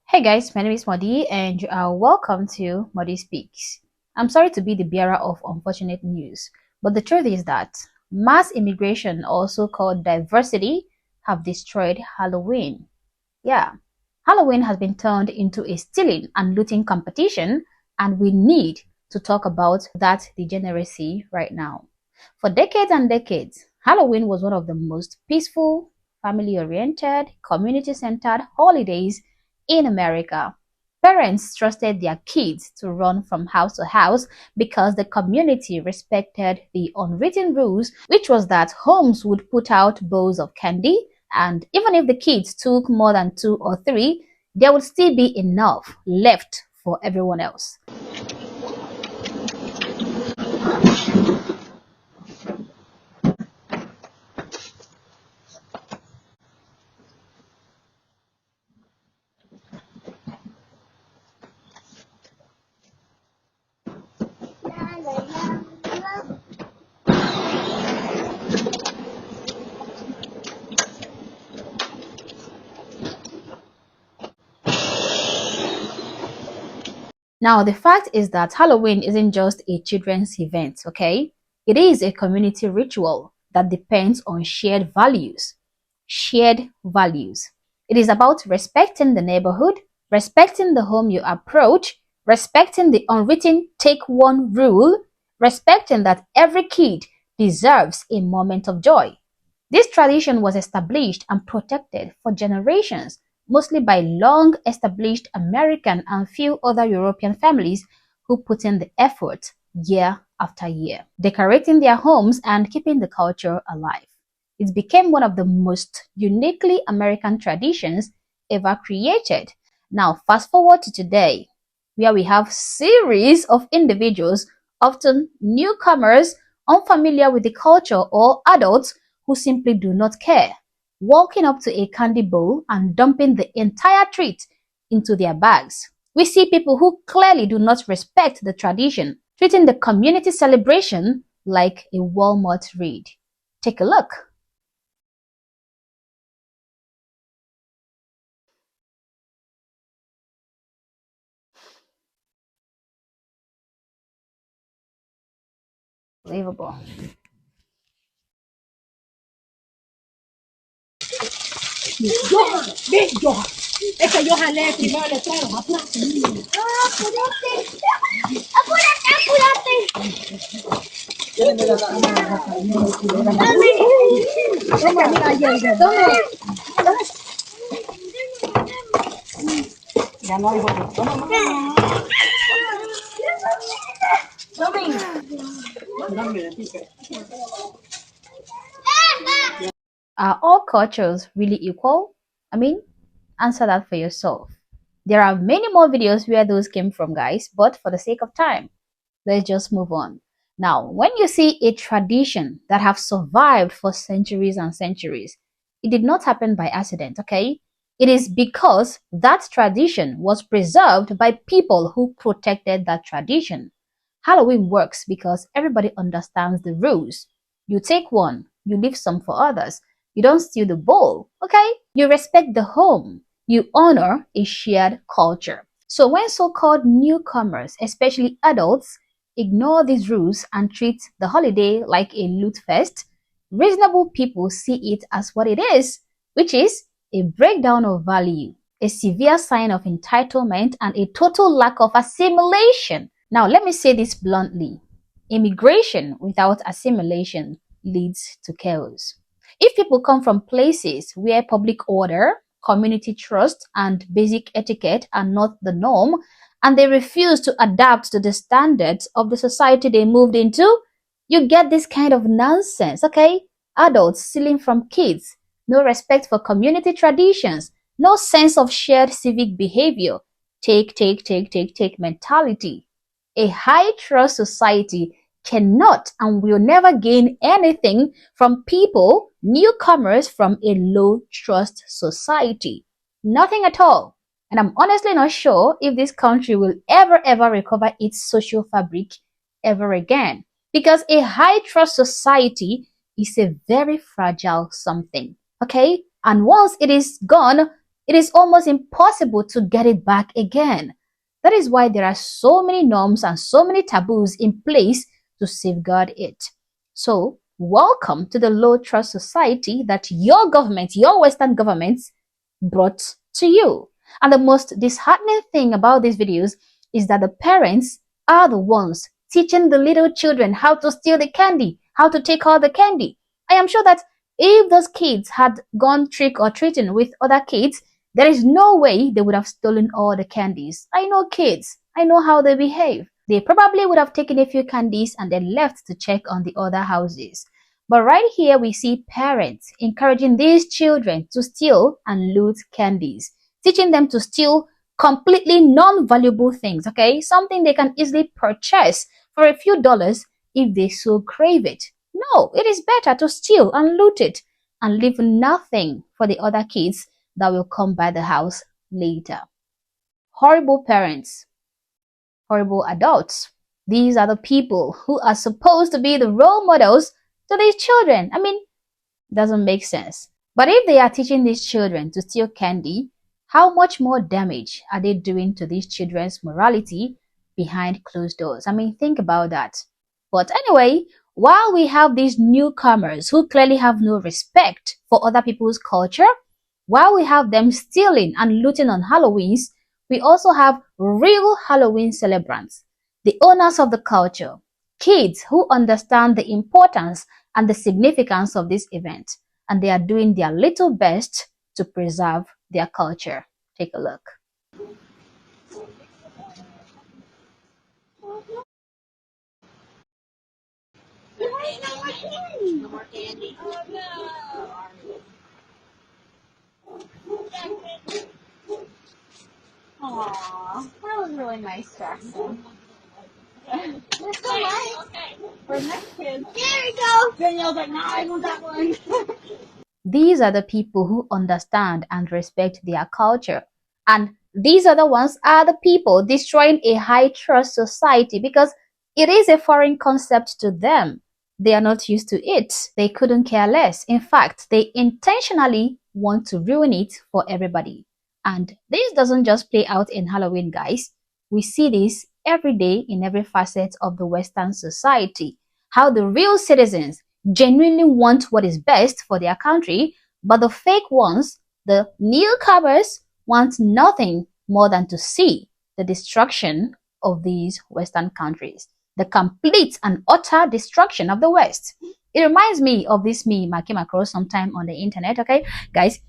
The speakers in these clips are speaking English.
Hey guys, my name is Modi and you are welcome to Modi Speaks. I'm sorry to be the bearer of unfortunate news, but the truth is that mass immigration, also called diversity, have destroyed Halloween. Yeah, Halloween has been turned into a stealing and looting competition, and we need to talk about that degeneracy right now. For decades and decades, Halloween was one of the most peaceful, family-oriented, community-centered holidays in America. Parents trusted their kids to run from house to house because the community respected the unwritten rules, which was that homes would put out bowls of candy, and even if the kids took more than two or three, there would still be enough left for everyone else. Now, the fact is that Halloween isn't just a children's event, okay? It is a community ritual that depends on shared values. Shared values. It is about respecting the neighborhood, respecting the home you approach, respecting the unwritten take one rule, respecting that every kid deserves a moment of joy. This tradition was established and protected for generations, mostly by long-established American and few other European families who put in the effort year after year, decorating their homes and keeping the culture alive. It became one of the most uniquely American traditions ever created. Now, fast forward to today, where we have series of individuals, often newcomers, unfamiliar with the culture, or adults who simply do not care, walking up to a candy bowl and dumping the entire treat into their bags. We see people who clearly do not respect the tradition, treating the community celebration like a Walmart raid. Take a look. Unbelievable. Es que yo jalé primero el letrero, apúrate, niño. Apúrate, ya no hay botón. Are all cultures really equal? I mean, answer that for yourself. There are many more videos where those came from, guys, but for the sake of time, let's just move on. Now, when you see a tradition that have survived for centuries and centuries, it did not happen by accident, okay? It is because that tradition was preserved by people who protected that tradition. Halloween works because everybody understands the rules. You take one, you leave some for others. You don't steal the bowl, okay? You respect the home. You honor a shared culture. So when so-called newcomers, especially adults, ignore these rules and treat the holiday like a loot fest, reasonable people see it as what it is, which is a breakdown of value, a severe sign of entitlement, and a total lack of assimilation. Now, let me say this bluntly. Immigration without assimilation leads to chaos. If people come from places where public order, community trust, and basic etiquette are not the norm, and they refuse to adapt to the standards of the society they moved into, you get this kind of nonsense, okay? Adults stealing from kids, no respect for community traditions, no sense of shared civic behavior, take mentality. A high trust society cannot and will never gain anything from people, newcomers from a low trust society. Nothing at all. And I'm honestly not sure if this country will ever recover its social fabric ever again. Because a high trust society is a very fragile something. Okay? And once it is gone, it is almost impossible to get it back again. That is why there are so many norms and so many taboos in place to safeguard it. So, welcome to the low trust society that your government, your Western governments, brought to you. And the most disheartening thing about these videos is that the parents are the ones teaching the little children how to steal the candy, how to take all the candy. I am sure that if those kids had gone trick or treating with other kids, there is no way they would have stolen all the candies. I know kids. I know how they behave. They probably would have taken a few candies and then left to check on the other houses. But right here we see parents encouraging these children to steal and loot candies, teaching them to steal completely non-valuable things, okay? Something they can easily purchase for a few dollars if they so crave it. No, it is better to steal and loot it and leave nothing for the other kids that will come by the house later. Horrible parents, horrible adults. These are the people who are supposed to be the role models to these children. I mean, doesn't make sense. But if they are teaching these children to steal candy, how much more damage are they doing to these children's morality behind closed doors? I mean, think about that. But anyway, while we have these newcomers who clearly have no respect for other people's culture, while we have them stealing and looting on Halloweens, we also have real Halloween celebrants, the owners of the culture, kids who understand the importance and the significance of this event, and they are doing their little best to preserve their culture. Take a look. Aw, that was really nice, Jackson. You're so nice. For next kid. There we go. Danielle's like, nah, I want that one. These are the people who understand and respect their culture. And these other ones are the people destroying a high trust society because it is a foreign concept to them. They are not used to it. They couldn't care less. In fact, they intentionally want to ruin it for everybody. And this doesn't just play out in Halloween, guys. We see this every day in every facet of the Western society. How the real citizens genuinely want what is best for their country, but the fake ones, the newcomers, want nothing more than to see the destruction of these Western countries, the complete and utter destruction of the West. It reminds me of this meme I came across sometime on the internet, okay? Guys,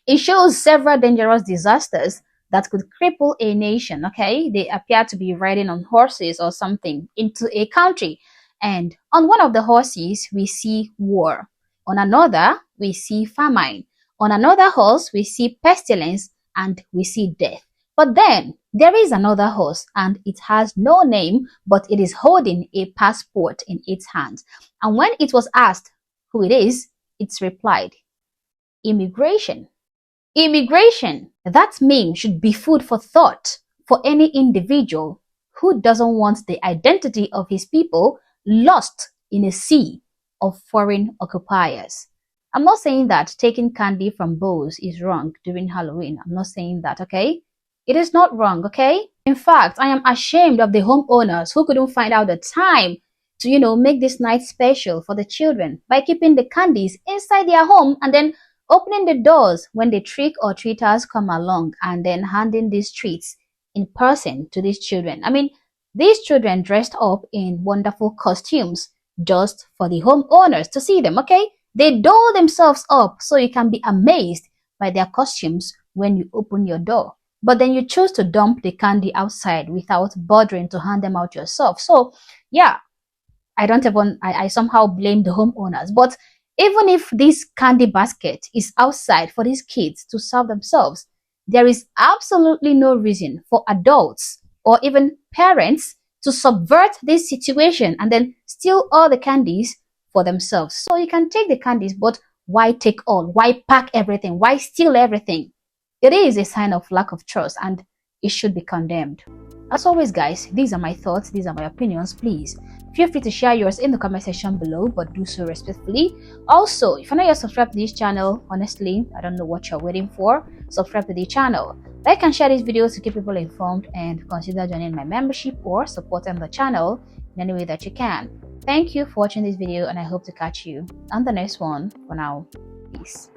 it shows several dangerous disasters that could cripple a nation, okay? They appear to be riding on horses or something into a country. And on one of the horses, we see war. On another, we see famine. On another horse, we see pestilence and we see death. But then there is another horse and it has no name, but it is holding a passport in its hand. And when it was asked who it is, it's replied, immigration. Immigration, that meme should be food for thought for any individual who doesn't want the identity of his people lost in a sea of foreign occupiers. I'm not saying that taking candy from bowls is wrong during Halloween. I'm not saying that, okay? It is not wrong, okay? In fact, I am ashamed of the homeowners who couldn't find out the time to, make this night special for the children by keeping the candies inside their home and then opening the doors when the trick or treaters come along and then handing these treats in person to these children. I mean, these children dressed up in wonderful costumes just for the homeowners to see them, okay? They doll themselves up so you can be amazed by their costumes when you open your door. But then you choose to dump the candy outside without bothering to hand them out yourself. So, yeah, I somehow blame the homeowners. But even if this candy basket is outside for these kids to serve themselves, there is absolutely no reason for adults or even parents to subvert this situation and then steal all the candies for themselves. So you can take the candies, but why take all? Why pack everything? Why steal everything? It is a sign of lack of trust and it should be condemned. As always, guys, these are my thoughts, these are my opinions. Please feel free to share yours in the comment section below, but do so respectfully. Also, if you're not yet subscribed to this channel, honestly, I don't know what you're waiting for. Subscribe to the channel. Like and share these videos to keep people informed, and consider joining my membership or supporting the channel in any way that you can. Thank you for watching this video, and I hope to catch you on the next one. For now, peace.